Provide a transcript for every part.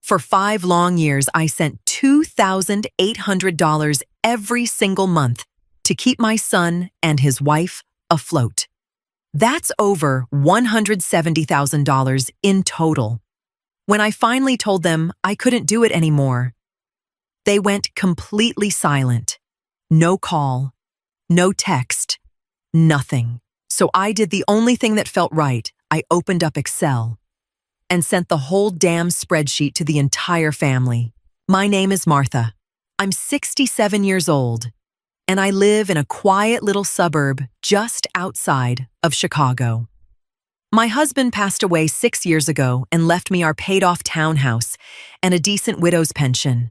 For 5 long years, I sent $2,800 every single month to keep my son and his wife afloat. That's over $170,000 in total. When I finally told them I couldn't do it anymore, they went completely silent. No call, no text, nothing. So I did the only thing that felt right. I opened up Excel and sent the whole damn spreadsheet to the entire family. My name is Martha. I'm 67 years old, and I live in a quiet little suburb just outside of Chicago. My husband passed away 6 years ago and left me our paid-off townhouse and a decent widow's pension.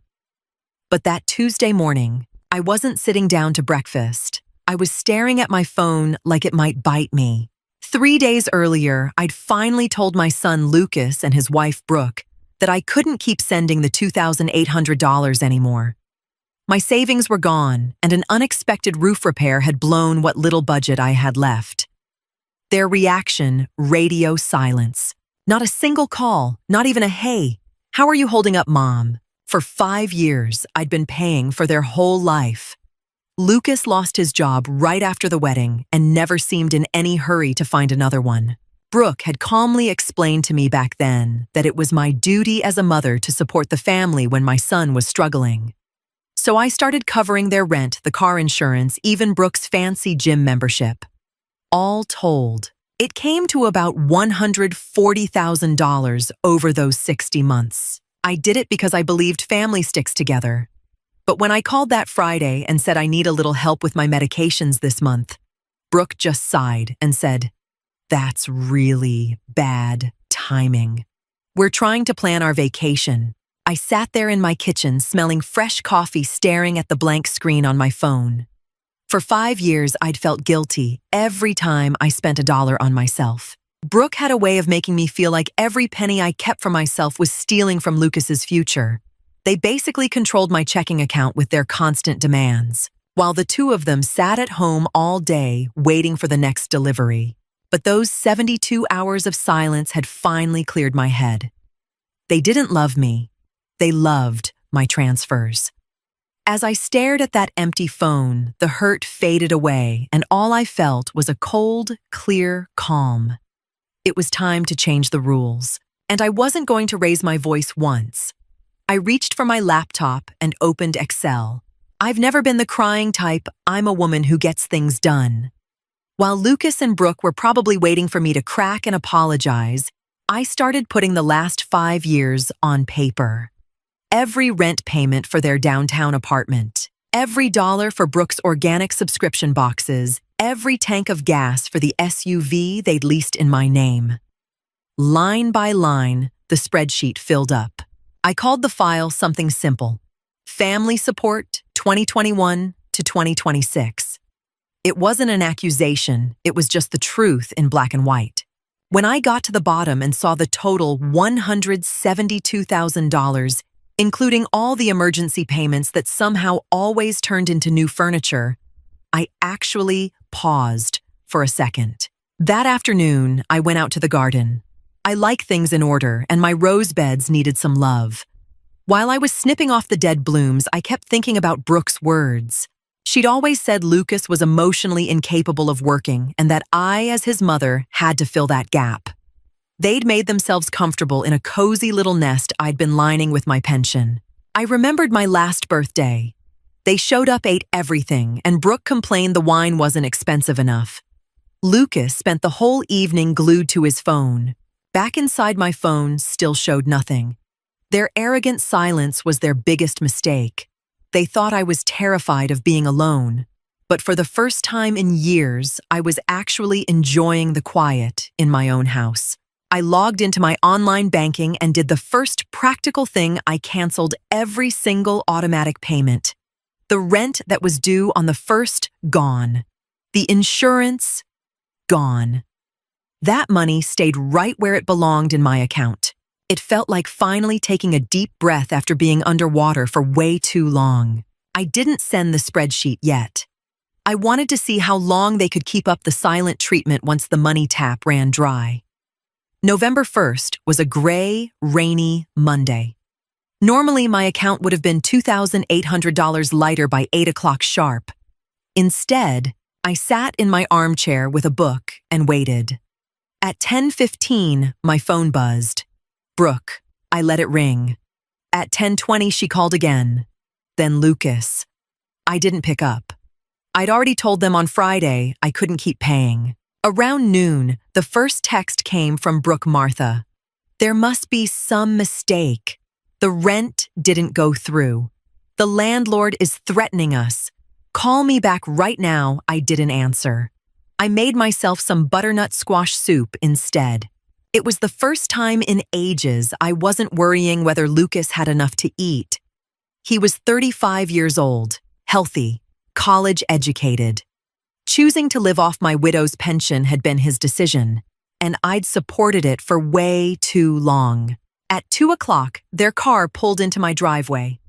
But that Tuesday morning, I wasn't sitting down to breakfast. I was staring at my phone like it might bite me. 3 days earlier, I'd finally told my son Lucas and his wife Brooke that I couldn't keep sending the $2,800 anymore. My savings were gone, and an unexpected roof repair had blown what little budget I had left. Their reaction, radio silence. Not a single call, not even a "Hey, how are you holding up, Mom?" For 5 years, I'd been paying for their whole life. Lucas lost his job right after the wedding and never seemed in any hurry to find another one. Brooke had calmly explained to me back then that it was my duty as a mother to support the family when my son was struggling. So I started covering their rent, the car insurance, even Brooke's fancy gym membership. All told, it came to about $140,000 over those 60 months. I did it because I believed family sticks together. But when I called that Friday and said I need a little help with my medications this month, Brooke just sighed and said, "That's really bad timing. We're trying to plan our vacation." I sat there in my kitchen smelling fresh coffee, staring at the blank screen on my phone. For 5 years, I'd felt guilty every time I spent $1 on myself. Brooke had a way of making me feel like every penny I kept for myself was stealing from Lucas's future. They basically controlled my checking account with their constant demands, while the two of them sat at home all day waiting for the next delivery. But those 72 hours of silence had finally cleared my head. They didn't love me. They loved my transfers. As I stared at that empty phone, the hurt faded away, and all I felt was a cold, clear calm. It was time to change the rules, and I wasn't going to raise my voice once. I reached for my laptop and opened Excel. I've never been the crying type. I'm a woman who gets things done. While Lucas and Brooke were probably waiting for me to crack and apologize, I started putting the last 5 years on paper. Every rent payment for their downtown apartment, every dollar for Brooke's organic subscription boxes, every tank of gas for the SUV they'd leased in my name. Line by line, the spreadsheet filled up. I called the file something simple: Family Support 2021 to 2026. It wasn't an accusation, it was just the truth in black and white. When I got to the bottom and saw the total $172,000, including all the emergency payments that somehow always turned into new furniture, I actually paused for a second. That afternoon, I went out to the garden. I like things in order, and my rose beds needed some love. While I was snipping off the dead blooms, I kept thinking about Brooke's words. She'd always said Lucas was emotionally incapable of working and that I, as his mother, had to fill that gap. They'd made themselves comfortable in a cozy little nest I'd been lining with my pension. I remembered my last birthday. They showed up, ate everything, and Brooke complained the wine wasn't expensive enough. Lucas spent the whole evening glued to his phone. Back inside my phone still showed nothing. Their arrogant silence was their biggest mistake. They thought I was terrified of being alone. But for the first time in years, I was actually enjoying the quiet in my own house. I logged into my online banking and did the first practical thing: I canceled every single automatic payment. The rent that was due on the 1st, gone. The insurance, gone. That money stayed right where it belonged in my account. It felt like finally taking a deep breath after being underwater for way too long. I didn't send the spreadsheet yet. I wanted to see how long they could keep up the silent treatment once the money tap ran dry. November 1st was a gray, rainy Monday. Normally, my account would have been $2,800 lighter by 8 o'clock sharp. Instead, I sat in my armchair with a book and waited. At 10:15, my phone buzzed. Brooke. I let it ring. At 10:20, she called again. Then Lucas. I didn't pick up. I'd already told them on Friday I couldn't keep paying. Around noon, the first text came from Brooke Martha. There must be some mistake. The rent didn't go through. The landlord is threatening us. Call me back right now. I didn't answer. I made myself some butternut squash soup instead. It was the first time in ages I wasn't worrying whether Lucas had enough to eat. He was 35 years old, healthy, college educated. Choosing to live off my widow's pension had been his decision, and I'd supported it for way too long. At 2 o'clock, their car pulled into my driveway.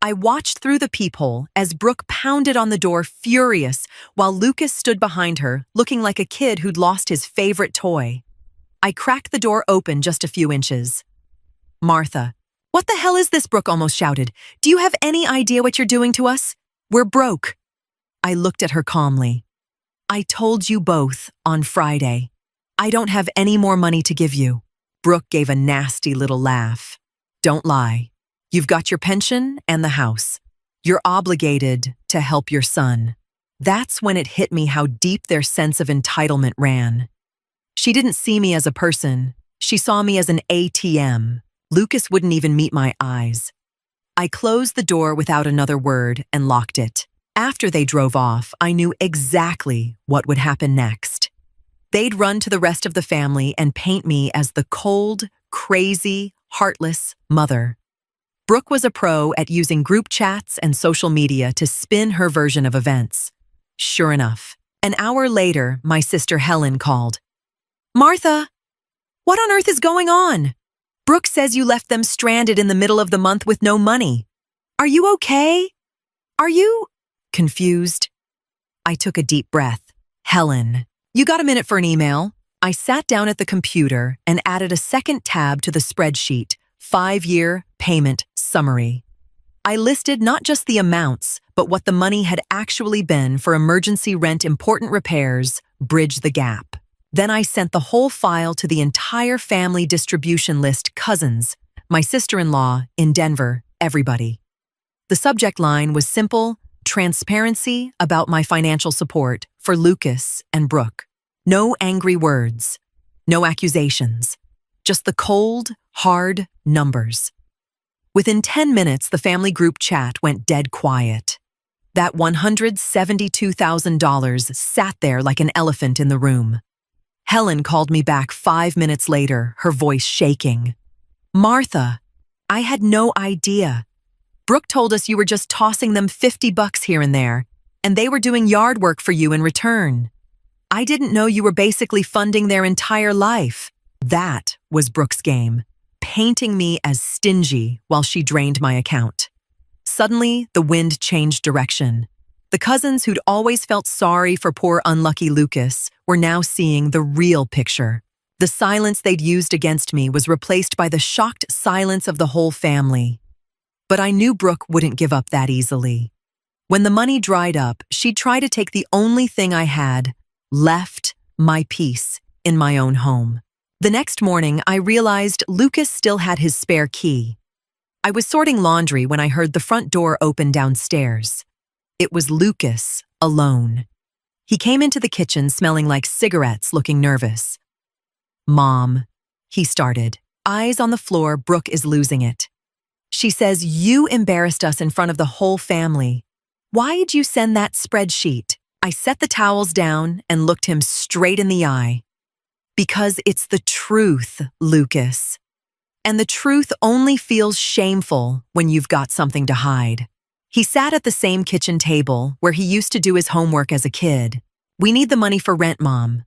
I watched through the peephole as Brooke pounded on the door furious while Lucas stood behind her, looking like a kid who'd lost his favorite toy. I cracked the door open just a few inches. Martha. What the hell is this? Brooke almost shouted. Do you have any idea what you're doing to us? We're broke. I looked at her calmly. I told you both on Friday. I don't have any more money to give you. Brooke gave a nasty little laugh. Don't lie. You've got your pension and the house. You're obligated to help your son. That's when it hit me how deep their sense of entitlement ran. She didn't see me as a person. She saw me as an ATM. Lucas wouldn't even meet my eyes. I closed the door without another word and locked it. After they drove off, I knew exactly what would happen next. They'd run to the rest of the family and paint me as the cold, crazy, heartless mother. Brooke was a pro at using group chats and social media to spin her version of events. Sure enough, an hour later, my sister Helen called. Martha, what on earth is going on? Brooke says you left them stranded in the middle of the month with no money. Are you okay? Are you confused? I took a deep breath. Helen, you got a minute for an email? I sat down at the computer and added a second tab to the spreadsheet, 5-year payment summary. I listed not just the amounts, but what the money had actually been for emergency rent, important repairs, bridge the gap. Then I sent the whole file to the entire family distribution list, cousins, my sister-in-law in Denver, everybody. The subject line was simple, transparency about my financial support for Lucas and Brooke. No angry words, no accusations, just the cold, hard numbers. Within 10 minutes, the family group chat went dead quiet. That $172,000 sat there like an elephant in the room. Helen called me back 5 minutes later, her voice shaking. Martha, I had no idea. Brooke told us you were just tossing them $50 here and there, and they were doing yard work for you in return. I didn't know you were basically funding their entire life. That was Brooke's game, painting me as stingy while she drained my account. Suddenly, the wind changed direction. The cousins who'd always felt sorry for poor unlucky Lucas were now seeing the real picture. The silence they'd used against me was replaced by the shocked silence of the whole family. But I knew Brooke wouldn't give up that easily. When the money dried up, she'd try to take the only thing I had left, my peace, in my own home. The next morning, I realized Lucas still had his spare key. I was sorting laundry when I heard the front door open downstairs. It was Lucas, alone. He came into the kitchen smelling like cigarettes, looking nervous. Mom, he started. Eyes on the floor, Brooke is losing it. She says, you embarrassed us in front of the whole family. Why'd you send that spreadsheet? I set the towels down and looked him straight in the eye. Because it's the truth, Lucas. And the truth only feels shameful when you've got something to hide. He sat at the same kitchen table where he used to do his homework as a kid. We need the money for rent, Mom.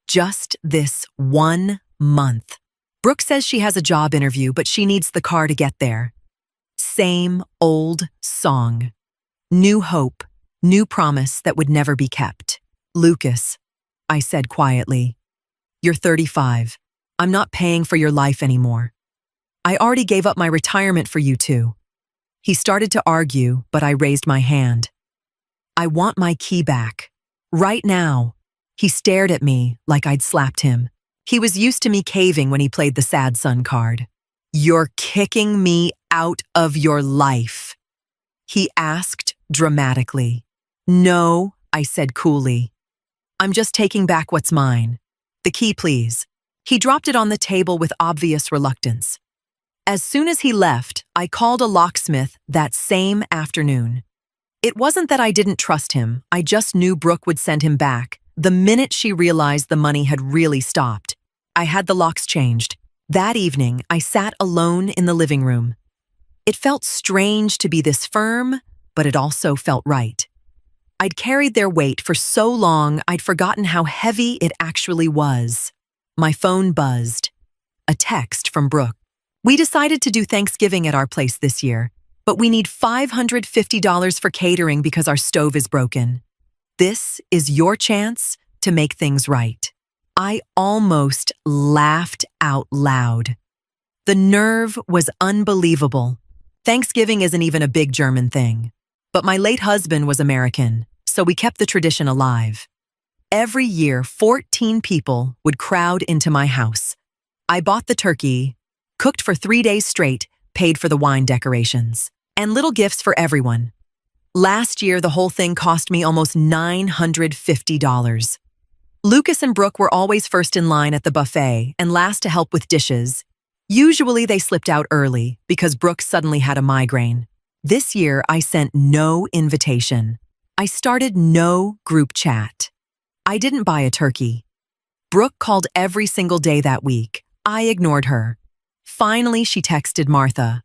Just this 1 month. Brooke says she has a job interview, but she needs the car to get there. Same old song. New hope, new promise that would never be kept. Lucas, I said quietly, you're 35. I'm not paying for your life anymore. I already gave up my retirement for you two. He started to argue, but I raised my hand. I want my key back. Right now. He stared at me like I'd slapped him. He was used to me caving when he played the sad son card. You're kicking me out of your life, he asked dramatically. No, I said coolly. I'm just taking back what's mine. The key, please. He dropped it on the table with obvious reluctance. As soon as he left, I called a locksmith that same afternoon. It wasn't that I didn't trust him, I just knew Brooke would send him back the minute she realized the money had really stopped. I had the locks changed. That evening, I sat alone in the living room. It felt strange to be this firm, but it also felt right. I'd carried their weight for so long, I'd forgotten how heavy it actually was. My phone buzzed. A text from Brooke. We decided to do Thanksgiving at our place this year, but we need $550 for catering because our stove is broken. This is your chance to make things right. I almost laughed out loud. The nerve was unbelievable. Thanksgiving isn't even a big German thing. But my late husband was American, so we kept the tradition alive. Every year, 14 people would crowd into my house. I bought the turkey, cooked for 3 days straight, paid for the wine decorations, and little gifts for everyone. Last year, the whole thing cost me almost $950. Lucas and Brooke were always first in line at the buffet and last to help with dishes. Usually they slipped out early because Brooke suddenly had a migraine. This year, I sent no invitation. I started no group chat. I didn't buy a turkey. Brooke called every single day that week. I ignored her. Finally, she texted Martha.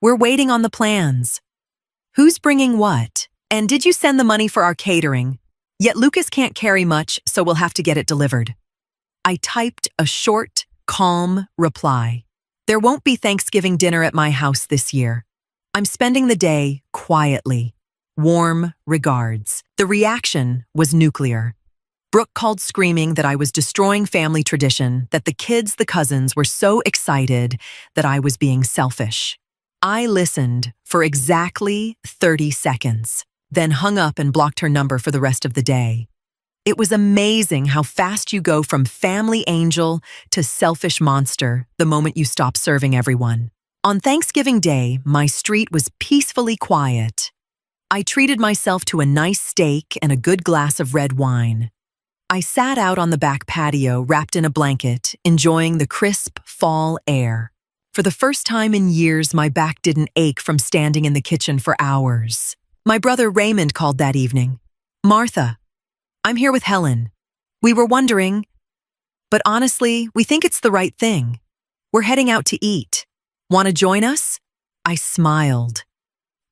We're waiting on the plans. Who's bringing what? And did you send the money for our catering? Yet Lucas can't carry much, so we'll have to get it delivered. I typed a short, calm reply. There won't be Thanksgiving dinner at my house this year. I'm spending the day quietly. Warm regards. The reaction was nuclear. Brooke called screaming that I was destroying family tradition, that the cousins were so excited that I was being selfish. I listened for exactly 30 seconds, then hung up and blocked her number for the rest of the day. It was amazing how fast you go from family angel to selfish monster the moment you stop serving everyone. On Thanksgiving Day, my street was peacefully quiet. I treated myself to a nice steak and a good glass of red wine. I sat out on the back patio wrapped in a blanket, enjoying the crisp fall air. For the first time in years, my back didn't ache from standing in the kitchen for hours. My brother Raymond called that evening. Martha, I'm here with Helen. We were wondering, but honestly, we think it's the right thing. We're heading out to eat. Want to join us? I smiled.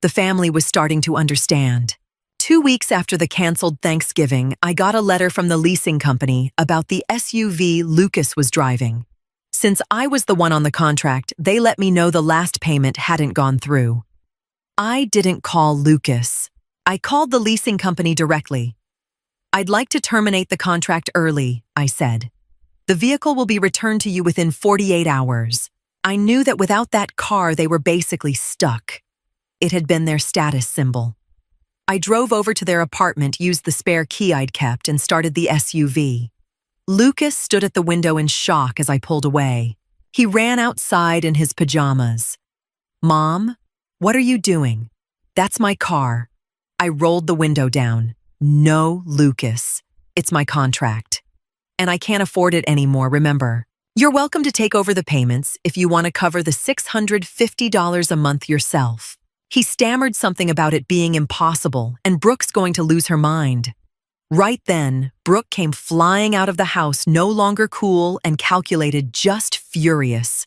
The family was starting to understand. 2 weeks after the canceled Thanksgiving, I got a letter from the leasing company about the SUV Lucas was driving. Since I was the one on the contract, they let me know the last payment hadn't gone through. I didn't call Lucas. I called the leasing company directly. I'd like to terminate the contract early, I said. The vehicle will be returned to you within 48 hours. I knew that without that car, they were basically stuck. It had been their status symbol. I drove over to their apartment, used the spare key I'd kept, and started the SUV. Lucas stood at the window in shock as I pulled away. He ran outside in his pajamas. Mom, what are you doing? That's my car. I rolled the window down. No, Lucas. It's my contract. And I can't afford it anymore, remember. You're welcome to take over the payments if you want to cover the $650 a month yourself. He stammered something about it being impossible and Brooke's going to lose her mind. Right then, Brooke came flying out of the house, no longer cool and calculated, just furious.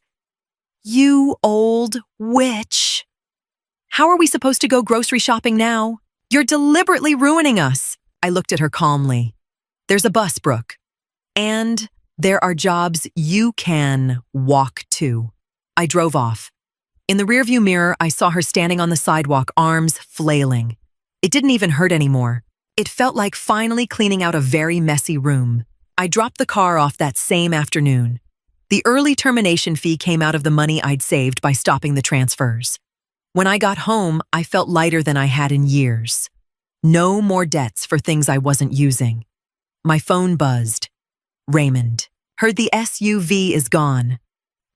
You old witch! How are we supposed to go grocery shopping now? You're deliberately ruining us. I looked at her calmly. There's a bus, Brooke. And there are jobs you can walk to. I drove off. In the rearview mirror, I saw her standing on the sidewalk, arms flailing. It didn't even hurt anymore. It felt like finally cleaning out a very messy room. I dropped the car off that same afternoon. The early termination fee came out of the money I'd saved by stopping the transfers. When I got home, I felt lighter than I had in years. No more debts for things I wasn't using. My phone buzzed. Raymond. Heard the SUV is gone.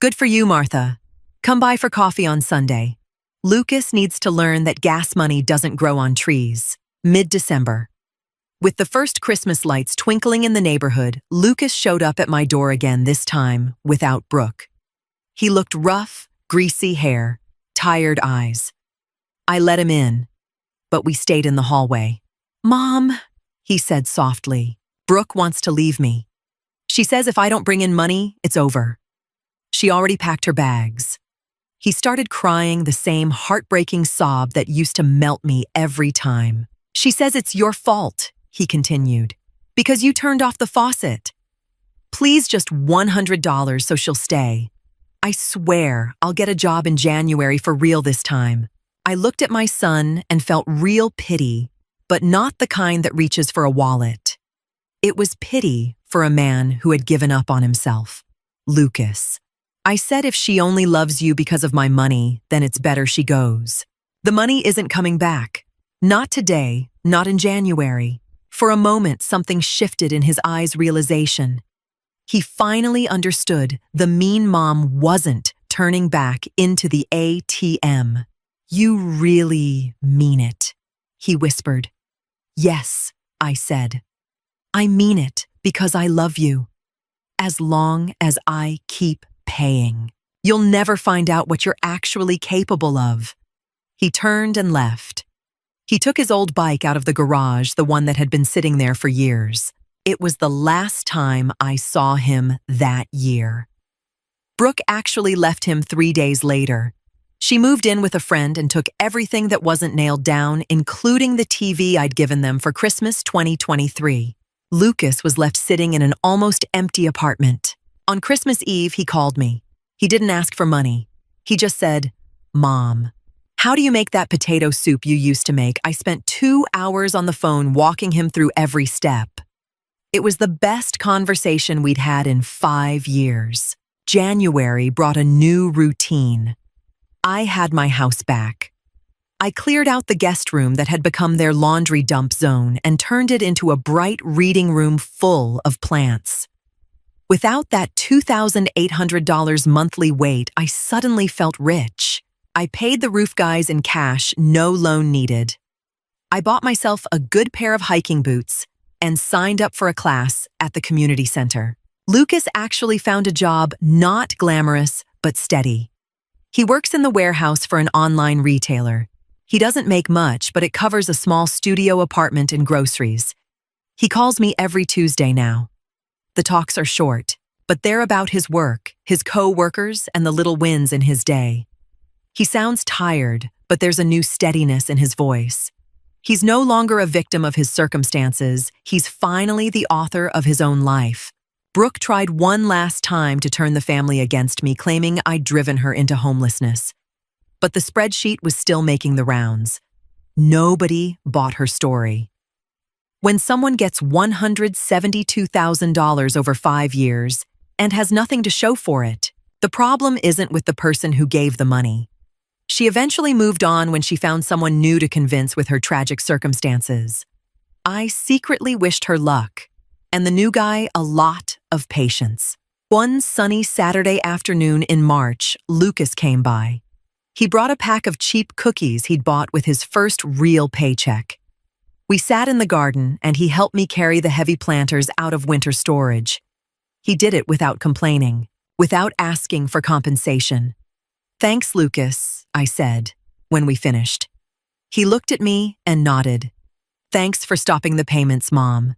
Good for you, Martha. Come by for coffee on Sunday. Lucas needs to learn that gas money doesn't grow on trees. Mid-December. With the first Christmas lights twinkling in the neighborhood, Lucas showed up at my door again, this time without Brooke. He looked rough, greasy hair, tired eyes. I let him in, but we stayed in the hallway. "Mom," he said softly, "Brooke wants to leave me. She says if I don't bring in money, it's over. She already packed her bags." He started crying, the same heartbreaking sob that used to melt me every time. "She says it's your fault," he continued, "because you turned off the faucet. Please, just $100 so she'll stay. I swear I'll get a job in January for real this time." I looked at my son and felt real pity, but not the kind that reaches for a wallet. It was pity for a man who had given up on himself. Lucas. I said, if she only loves you because of my money, then it's better she goes. The money isn't coming back. Not today, not in January. For a moment, something shifted in his eyes' realization. He finally understood the mean mom wasn't turning back into the ATM. "You really mean it," he whispered. "Yes," I said. "I mean it because I love you. As long as I keep paying, you'll never find out what you're actually capable of." He turned and left. He took his old bike out of the garage, the one that had been sitting there for years. It was the last time I saw him that year. Brooke actually left him 3 days later. She moved in with a friend and took everything that wasn't nailed down, including the TV I'd given them for Christmas 2023. Lucas was left sitting in an almost empty apartment. On Christmas Eve, he called me. He didn't ask for money. He just said, "Mom, how do you make that potato soup you used to make?" I spent 2 hours on the phone walking him through every step. It was the best conversation we'd had in 5 years. January brought a new routine. I had my house back. I cleared out the guest room that had become their laundry dump zone and turned it into a bright reading room full of plants. Without that $2,800 monthly wait, I suddenly felt rich. I paid the roof guys in cash, no loan needed. I bought myself a good pair of hiking boots and signed up for a class at the community center. Lucas actually found a job not glamorous, but steady. He works in the warehouse for an online retailer. He doesn't make much, but it covers a small studio apartment and groceries. He calls me every Tuesday now. The talks are short, but they're about his work, his co-workers, and the little wins in his day. He sounds tired, but there's a new steadiness in his voice. He's no longer a victim of his circumstances. He's finally the author of his own life. Brooke tried one last time to turn the family against me, claiming I'd driven her into homelessness. But the spreadsheet was still making the rounds. Nobody bought her story. When someone gets $172,000 over 5 years and has nothing to show for it, the problem isn't with the person who gave the money. She eventually moved on when she found someone new to convince with her tragic circumstances. I secretly wished her luck, and the new guy a lot of patience. One sunny Saturday afternoon in March, Lucas came by. He brought a pack of cheap cookies he'd bought with his first real paycheck. We sat in the garden, and he helped me carry the heavy planters out of winter storage. He did it without complaining, without asking for compensation. "Thanks, Lucas," I said, when we finished. He looked at me and nodded. "Thanks for stopping the payments, Mom."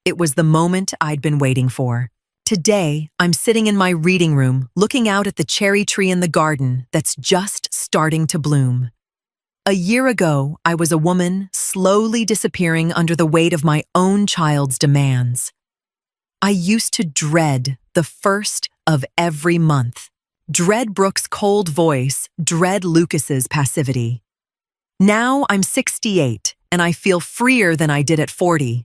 It was the moment I'd been waiting for. Today, I'm sitting in my reading room, looking out at the cherry tree in the garden that's just starting to bloom. A year ago, I was a woman slowly disappearing under the weight of my own child's demands. I used to dread the first of every month. Dread Brooke's cold voice, dread Lucas's passivity. Now I'm 68, and I feel freer than I did at 40.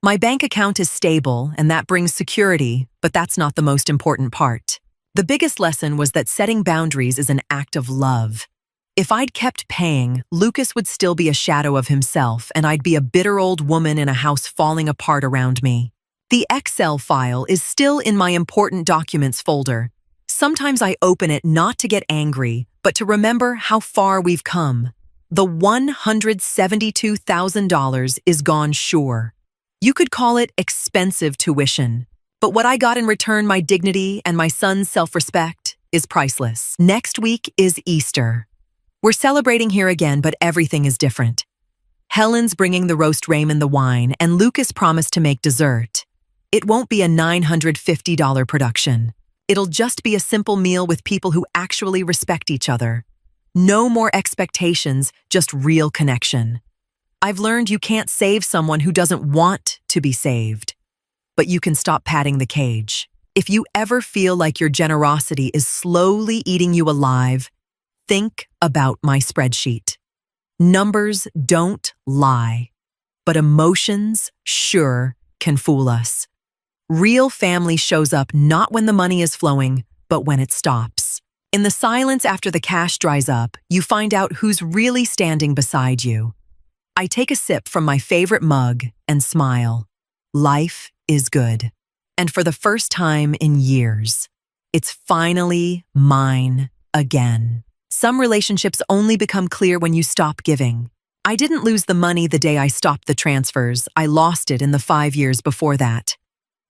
My bank account is stable, and that brings security, but that's not the most important part. The biggest lesson was that setting boundaries is an act of love. If I'd kept paying, Lucas would still be a shadow of himself, and I'd be a bitter old woman in a house falling apart around me. The Excel file is still in my important documents folder. Sometimes I open it not to get angry, but to remember how far we've come. The $172,000 is gone sure. You could call it expensive tuition, but what I got in return, my dignity and my son's self-respect, is priceless. Next week is Easter. We're celebrating here again, but everything is different. Helen's bringing the roast ramen, the wine, and Lucas promised to make dessert. It won't be a $950 production. It'll just be a simple meal with people who actually respect each other. No more expectations, just real connection. I've learned you can't save someone who doesn't want to be saved, but you can stop patting the cage. If you ever feel like your generosity is slowly eating you alive, think about my spreadsheet. Numbers don't lie, but emotions sure can fool us. Real family shows up not when the money is flowing, but when it stops. In the silence after the cash dries up, you find out who's really standing beside you. I take a sip from my favorite mug and smile. Life is good. And for the first time in years, it's finally mine again. Some relationships only become clear when you stop giving. I didn't lose the money the day I stopped the transfers. I lost it in the 5 years before that.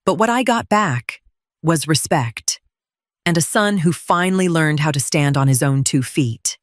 But what I got back was respect, and a son who finally learned how to stand on his own 2 feet.